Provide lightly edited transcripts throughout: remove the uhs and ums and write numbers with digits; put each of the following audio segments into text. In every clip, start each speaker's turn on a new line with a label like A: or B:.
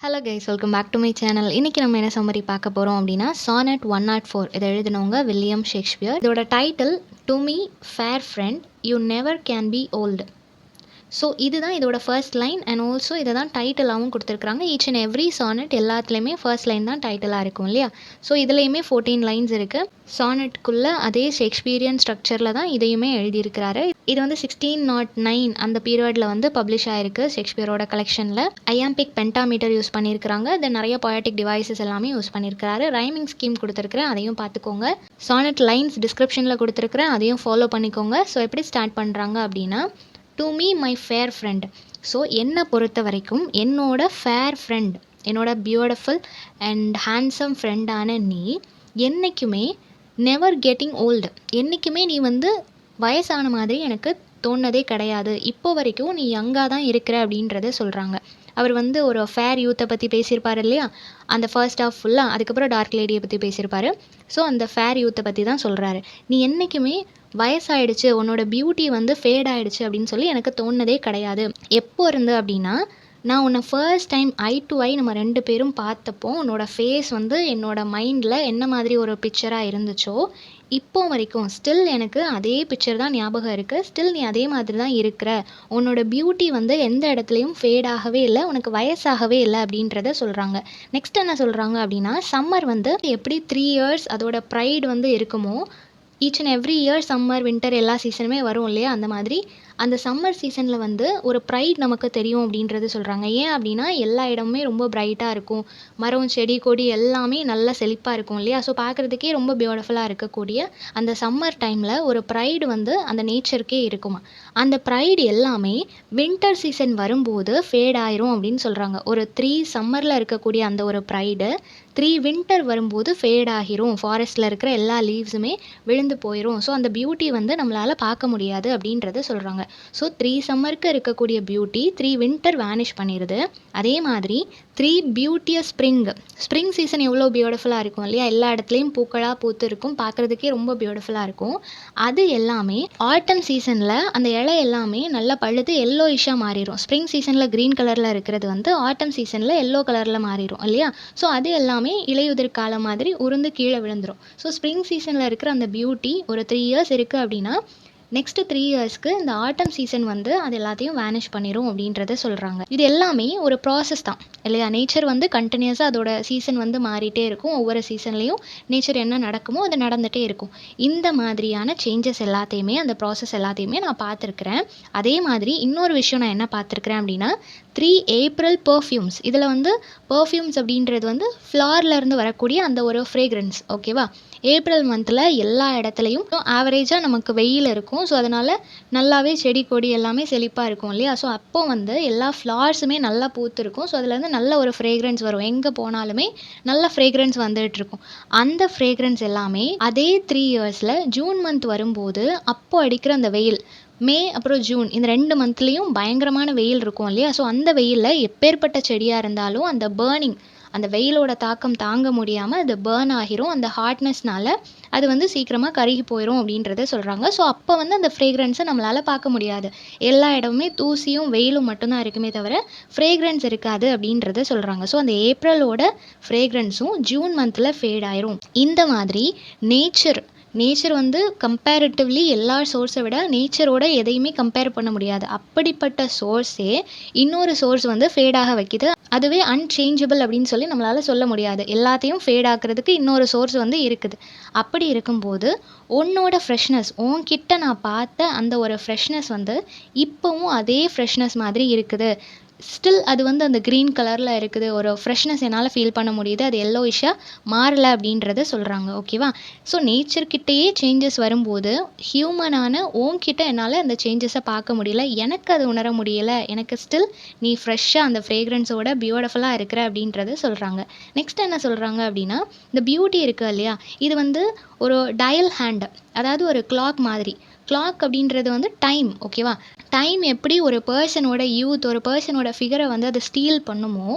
A: Hello guys, welcome back to my channel. இன்றைக்கி நம்ம என்ன சம்மரி பார்க்க போகிறோம் அப்படின்னா சானட் 104. இதை எழுதினவங்க வில்லியம் ஷேக்ஸ்பியர். இதோட title to me fair friend you never can be old. So இதுதான் இதோட ஃபர்ஸ்ட் லைன் அண்ட் ஆல்சோ இதை தான் டைட்டிலாகவும் கொடுத்துருக்குறாங்க. ஈச் அண்ட் எவ்ரி சானட் எல்லாத்துலேயுமே ஃபர்ஸ்ட் லைன் தான் டைட்டிலாக இருக்கும் இல்லையா? ஸோ இதுலேயுமே 14 லைன்ஸ் இருக்குது. சானட்குள்ளே அதே ஷேக்ஸ்பீரியன் ஸ்ட்ரக்சரில் தான் இதையுமே எழுதியிருக்கிறாரு. இது வந்து 1609 அந்த பீரியடில் வந்து பப்ளிஷ் ஆகிருக்கு ஷேக்ஸ்பியரோட கலெக்ஷனில். ஐயாம்பிக் பென்டாமீட்டர் யூஸ் பண்ணியிருக்கிறாங்க. தென் நிறைய பொயட்டிக் டிவைசஸ் எல்லாமே யூஸ் பண்ணியிருக்கிறாரு. ரைமிங் ஸ்கீம் கொடுத்துருக்குறேன், அதையும் பார்த்துக்கோங்க. சானட் லைன்ஸ் டிஸ்கிரிப்ஷனில் கொடுத்துருக்குறேன், அதையும் ஃபாலோ பண்ணிக்கோங்க. ஸோ எப்படி ஸ்டார்ட் பண்ணுறாங்க அப்படின்னா, to me my fair friend. So என்னை பொறுத்த வரைக்கும் என்னோட ஃபேர் ஃப்ரெண்ட், என்னோட பியூட்டிஃபுல் அண்ட் ஹேண்ட்ஸம் ஃப்ரெண்டான நீ என்றைக்குமே நெவர் கெட்டிங் ஓல்டு, என்றைக்குமே நீ வந்து வயசான மாதிரி எனக்கு தோணுனதே கிடையாது. இப்போ வரைக்கும் நீ யங்காக தான் இருக்கிற அப்படின்றத சொல்கிறாங்க. அவர் வந்து ஒரு ஃபேர் யூத்தை பற்றி பேசியிருப்பார் இல்லையா? அந்த ஃபர்ஸ்ட் ஆஃப் ஃபுல்லாக, அதுக்கப்புறம் டார்க் லேடியை பற்றி பேசியிருப்பார். ஸோ அந்த ஃபேர் யூத்தை பற்றி தான் சொல்கிறாரு. நீ என்றைக்குமே வயசாயிடுச்சு, உன்னோட பியூட்டி வந்து ஃபேட் ஆகிடுச்சு அப்படின்னு சொல்லி எனக்கு தோணுனதே கிடையாது. எப்போ இருந்து அப்படின்னா, நான் உன்னை ஃபர்ஸ்ட் டைம் ஐ டு ஐ நம்ம 2 பேரும் பார்த்தப்போ உன்னோட ஃபேஸ் வந்து என்னோட மைண்டில் என்ன மாதிரி ஒரு பிக்சராக இருந்துச்சோ இப்போ வரைக்கும் ஸ்டில் எனக்கு அதே பிக்சர் தான் ஞாபகம் இருக்குது. ஸ்டில் நீ அதே மாதிரி தான் இருக்கிற. உன்னோட பியூட்டி வந்து எந்த இடத்துலையும் ஃபேட் ஆகவே இல்லை, உனக்கு வயசாகவே இல்லை அப்படின்றத சொல்கிறாங்க. நெக்ஸ்ட் என்ன சொல்கிறாங்க அப்படின்னா, சம்மர் வந்து எப்படி 3 இயர்ஸ் அதோட ப்ரைட் வந்து இருக்குமோ, each and every year summer winter எல்லா சீசனுமே வரும் இல்லையா? அந்த மாதிரி அந்த சம்மர் சீசனில் வந்து ஒரு ப்ரைட் நமக்கு தெரியும் அப்படின்றது சொல்கிறாங்க. ஏன் அப்படின்னா எல்லா இடமுமே ரொம்ப பிரைட்டாக இருக்கும், மரம் செடி கொடி எல்லாமே நல்லா செழிப்பாக இருக்கும் இல்லையா? ஸோ பார்க்குறதுக்கே ரொம்ப பியூட்டிஃபுல்லாக இருக்கக்கூடிய அந்த சம்மர் டைமில் ஒரு ப்ரைடு வந்து அந்த நேச்சருக்கே இருக்குமா. அந்த ப்ரைடு எல்லாமே வின்டர் சீசன் வரும்போது ஃபேட் ஆயிரும் அப்படின்னு சொல்கிறாங்க. ஒரு 3 சம்மரில் இருக்கக்கூடிய அந்த ஒரு ப்ரைடு 3 வின்டர் வரும்போது ஃபேட் ஆகிரும். ஃபாரஸ்ட்டில் இருக்கிற எல்லா லீவ்ஸுமே விழுந்து போயிடும். ஸோ அந்த பியூட்டி வந்து நம்மளால் பார்க்க முடியாது அப்படின்றத சொல்கிறாங்க. ஸோ 3 சம்மருக்கு இருக்கக்கூடிய பியூட்டி 3 வின்டர் வேனிஷ் பண்ணிடுது. அதே மாதிரி 3 பியூட்டியஸ் ஸ்ப்ரிங் சீசன் எவ்வளோ பியூட்டிஃபுல்லாக இருக்கும் இல்லையா? எல்லா இடத்துலையும் பூக்களாக பூத்து இருக்கும், பார்க்குறதுக்கே ரொம்ப பியூட்டிஃபுல்லாக இருக்கும். அது எல்லாமே ஆட்டம் சீசனில் அந்த இலை எல்லாமே நல்லா பழுது எல்லோயிஷாக மாறிடும். ஸ்ப்ரிங் சீசனில் க்ரீன் கலரில் இருக்கிறது வந்து ஆட்டம் சீசனில் எல்லோ கலரில் மாறிடும் இல்லையா? ஸோ அது எல்லாமே இலையுதிர் காலம் மாதிரி உருந்து கீழே விழுந்துடும். ஸோ ஸ்ப்ரிங் சீசனில் இருக்கிற அந்த பியூட்டி ஒரு 3 இயர்ஸ் இருக்குது அப்படின்னா, நெக்ஸ்ட்டு 3 இயர்ஸ்க்கு இந்த ஆட்டம் சீசன் வந்து அது எல்லாத்தையும் வேனிஷ் பண்ணிடும் அப்படின்றத சொல்கிறாங்க. இது எல்லாமே ஒரு ப்ராசஸ் தான் இல்லையா? நேச்சர் வந்து கண்டினியூஸாக அதோட சீசன் வந்து மாறிட்டே இருக்கும். ஒவ்வொரு சீசன்லேயும் நேச்சர் என்ன நடக்குமோ அது நடந்துகிட்டே இருக்கும். இந்த மாதிரியான சேஞ்சஸ் எல்லாத்தையுமே, அந்த ப்ராசஸ் எல்லாத்தையுமே நான் பார்த்துருக்குறேன். அதே மாதிரி இன்னொரு விஷயம் நான் என்ன பார்த்துருக்குறேன் அப்படின்னா, 3 ஏப்ரல் பர்ஃப்யூம்ஸ். இதில் வந்து பர்ஃப்யூம்ஸ் அப்படின்றது வந்து ஃப்ளார்லேருந்து வரக்கூடிய அந்த ஒரு ஃப்ரேக்ரன்ஸ், ஓகேவா? ஏப்ரல் மந்தில் எல்லா இடத்துலையும் ஆவரேஜாக நமக்கு வெயில் இருக்கும். ஸோ அதனால் நல்லாவே செடி கொடி எல்லாமே செழிப்பாக இருக்கும் இல்லையா? ஸோ அப்போது வந்து எல்லா ஃப்ளார்ஸுமே நல்லா பூத்துருக்கும். ஸோ அதுலேருந்து நல்ல ஒரு ஃப்ரேக்ரன்ஸ் வரும். எங்கே போனாலுமே நல்ல ஃப்ரேக்ரன்ஸ் வந்துகிட்ருக்கும். அந்த ஃப்ரேக்ரன்ஸ் எல்லாமே அதே 3 இயர்ஸில் ஜூன் மந்த் வரும்போது அப்போது அடிக்கிற அந்த வெயில், மே அப்புறம் ஜூன் இந்த 2 மந்த்லேயும் பயங்கரமான வெயில் இருக்கும் இல்லையா? ஸோ அந்த வெயிலில் எப்பேற்பட்ட செடியாக இருந்தாலும் அந்த பர்னிங், அந்த வெயிலோட தாக்கம் தாங்க முடியாமல் அது பர்ன் ஆகிரும். அந்த ஹாட்னஸ்னால அது வந்து சீக்கிரமாக கருகி போயிடும் அப்படின்றத சொல்கிறாங்க. ஸோ அப்போ வந்து அந்த ஃப்ரேக்ரன்ஸை நம்மளால் பார்க்க முடியாது. எல்லா இடமுமே தூசியும் வெயிலும் மட்டும்தான் இருக்குமே தவிர ஃப்ரேக்ரன்ஸ் இருக்காது அப்படின்றத சொல்கிறாங்க. ஸோ அந்த ஏப்ரலோட ஃப்ரேக்ரன்ஸும் ஜூன் மந்தில் ஃபேட் ஆயிரும். இந்த மாதிரி நேச்சர் வந்து கம்பேரிட்டிவ்லி எல்லா சோர்ஸை விட நேச்சரோட எதையுமே கம்பேர் பண்ண முடியாது. அப்படிப்பட்ட சோர்ஸே இன்னொரு சோர்ஸ் வந்து ஃபேடாக வைக்கிது. அதுவே அன்சேஞ்சபிள் அப்படின்னு சொல்லி நம்மளால் சொல்ல முடியாது. எல்லாத்தையும் ஃபேட் ஆக்கிறதுக்கு இன்னொரு சோர்ஸ் வந்து இருக்குது. அப்படி இருக்கும்போது உன்னோட ஃப்ரெஷ்னஸ், உன்கிட்ட நான் பார்த்த அந்த ஒரு ஃப்ரெஷ்னஸ் வந்து இப்போவும் அதே ஃப்ரெஷ்னஸ் மாதிரி இருக்குது. ஸ்டில் அது வந்து அந்த க்ரீன் கலரில் இருக்குது. ஒரு ஃப்ரெஷ்னஸ் என்னால் ஃபீல் பண்ண முடியுது. அது எல்லோயிஷாக மாறலை அப்படின்றத சொல்கிறாங்க, ஓகேவா? ஸோ நேச்சர்கிட்டயே சேஞ்சஸ் வரும்போது ஹியூமனான உன்கிட்ட என்னால் அந்த சேஞ்சஸை பார்க்க முடியல, எனக்கு அது உணர முடியலை. எனக்கு ஸ்டில் நீ ஃப்ரெஷ்ஷாக அந்த ஃப்ரேக்ரன்ஸோட பியூட்டிஃபுல்லாக இருக்கிற அப்படின்றத சொல்கிறாங்க. நெக்ஸ்ட் என்ன சொல்கிறாங்க அப்படின்னா, இந்த பியூட்டி இருக்குது இல்லையா? இது வந்து ஒரு டயல் ஹேண்ட், அதாவது ஒரு கிளாக் மாதிரி. கிளாக் அப்படின்றது வந்து டைம். ஓகேவா? டைம் எப்படி ஒரு பர்சனோட யூத், ஒரு பர்சனோட ஃபிகரை வந்து அது ஸ்டீல் பண்ணுமோ,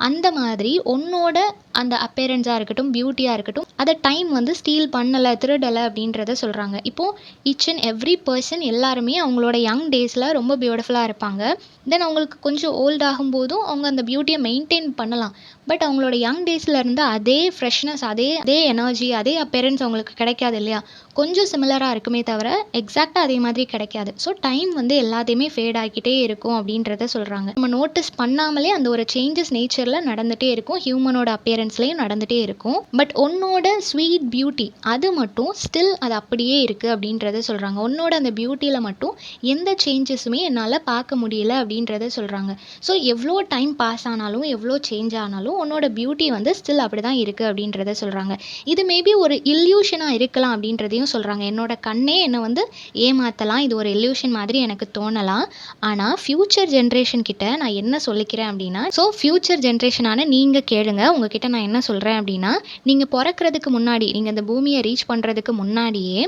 A: அந்த மாதிரி உன்னோட அந்த அப்பேரன்ஸா இருக்கட்டும், பியூட்டியா இருக்கட்டும், அத டைம் வந்து ஸ்டீல் பண்ணல, திருடல அப்படின்றத சொல்றாங்க. இப்போ ஈச் அண்ட் எவ்ரி பெர்சன் எல்லாருமே அவங்களோட யங் டேஸ்ல ரொம்ப பியூட்டிஃபுல்லா இருப்பாங்க. தென் அவங்களுக்கு கொஞ்சம் ஓல்ட் ஆகும்போதும் அவங்க அந்த பியூட்டிய மெயின்டெயின் பண்ணலாம். பட் அவங்களோட யங் டேஸ்ல இருந்த அதே ஃப்ரெஷ்னஸ், அதே அதே எனர்ஜி, அதே அப்பேரன்ஸ் அவங்களுக்கு கிடைக்காது இல்லையா? கொஞ்சம் சிமிலரா இருக்குமே தவிர, எக்ஸாக்ட்டா அதே மாதிரி கிடைக்காது. ஸோ டைம் வந்து எல்லாத்தையுமே ஃபேட் ஆகிக்கிட்டே இருக்கும் அப்படின்றத சொல்றாங்க. நம்ம நோட்டீஸ் பண்ணாமலே அந்த ஒரு சேஞ்சஸ் நேச்சர்ல நடந்துட்டே இருக்கும். ஹியூமனோட அப்பேரன்ஸ்லயும் நடந்துட்டே இருக்கும். பட் உன்னோட ஸ்வீட் பியூட்டி அது மட்டும் ஸ்டில் அது அப்படியே இருக்கு அப்படின்றத சொல்றாங்க. உன்னோட அந்த பியூட்டியில மட்டும் எந்த சேஞ்சஸுமே என்னால பார்க்க முடியல அப்படின்றத சொல்றாங்க. ஸோ எவ்வளோ டைம் பாஸ் ஆனாலும், எவ்வளோ சேஞ்ச் ஆனாலும் உன்னோட பியூட்டி வந்து ஸ்டில் அப்படிதான் இருக்கு அப்படின்றத சொல்றாங்க. இது மேபி ஒரு இல்யூஷனா இருக்கலாம் அப்படின்றதையும் சொல்றாங்க. என்னோட கண்ணே என்ன வந்து ஏமாத்தலாம். இது ஒரு இல்யூஷன் மாதிரி எனக்கு தோணலாம். ஆனா ஃபியூச்சர் ஜெனரேஷன் கிட்ட நான் என்ன சொல்லிக்கிறேன் அப்படின்னா, ஃபியூச்சர் ஜெனரேஷனான நீங்க கேளுங்க. உங்ககிட்ட நான் என்ன சொல்றேன் அப்படின்னா, நீங்க பொறக்கறதுக்கு முன்னாடி, நீங்க இந்த பூமிய ரீச் பண்றதுக்கு முன்னாடியே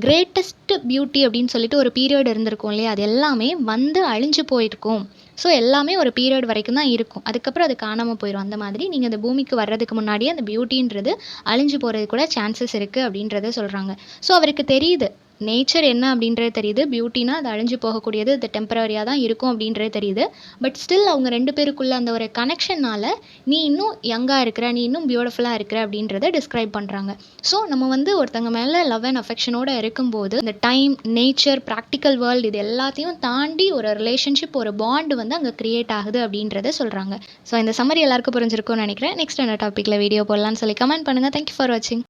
A: கிரேட்டஸ்ட் பியூட்டி அப்படின்னு சொல்லிட்டு ஒரு பீரியட் இருந்திருக்கும் இல்லையா? அது எல்லாமே வந்து அழிஞ்சு போயிருக்கும். ஸோ எல்லாமே ஒரு பீரியட் வரைக்கும் தான் இருக்கும். அதுக்கப்புறம் அது காணாம போயிரும். அந்த மாதிரி நீங்க இந்த பூமிக்கு வர்றதுக்கு முன்னாடியே அந்த பியூட்டின்றது அழிஞ்சு போறதுக்கு கூட சான்சஸ் இருக்கு அப்படின்றத சொல்றாங்க. ஸோ அவருக்கு தெரியுது. நேச்சர் என்ன அப்படின்றது தெரியுது. பியூட்டினா அது அழிஞ்சு போகக்கூடியது. அது டெம்பரரியா தான் இருக்கும் அப்படின்றது தெரியுது. பட் ஸ்டில் அவங்க 2 பேருக்குள்ள அந்த ஒரு கனெக்ஷன்னால நீ இன்னும் யங்கா இருக்கிற, நீ இன்னும் பியூட்டிஃபுல்லா இருக்கிற அப்படின்றத டிஸ்கிரைப் பண்றாங்க. ஸோ நம்ம வந்து ஒருத்தங்க மேல லவ் அண்ட் அஃபெக்ஷனோட இருக்கும்போது, இந்த டைம், நேச்சர், பிராக்டிகல் வேர்ல்டு இது எல்லாத்தையும் தாண்டி ஒரு ரிலேஷன்ஷிப், ஒரு பாண்ட் வந்து அங்க கிரியேட் ஆகுது அப்படின்றத சொல்றாங்க. ஸோ இந்த சம்மரி எல்லாருக்கும் புரிஞ்சிருக்கும்னு நினைக்கிறேன். நெக்ஸ்ட் என்ன டாபிக்ல வீடியோ போடலாம்னு சொல்லி கமெண்ட் பண்ணுங்க. தேங்க் யூ ஃபார் வாட்சிங்.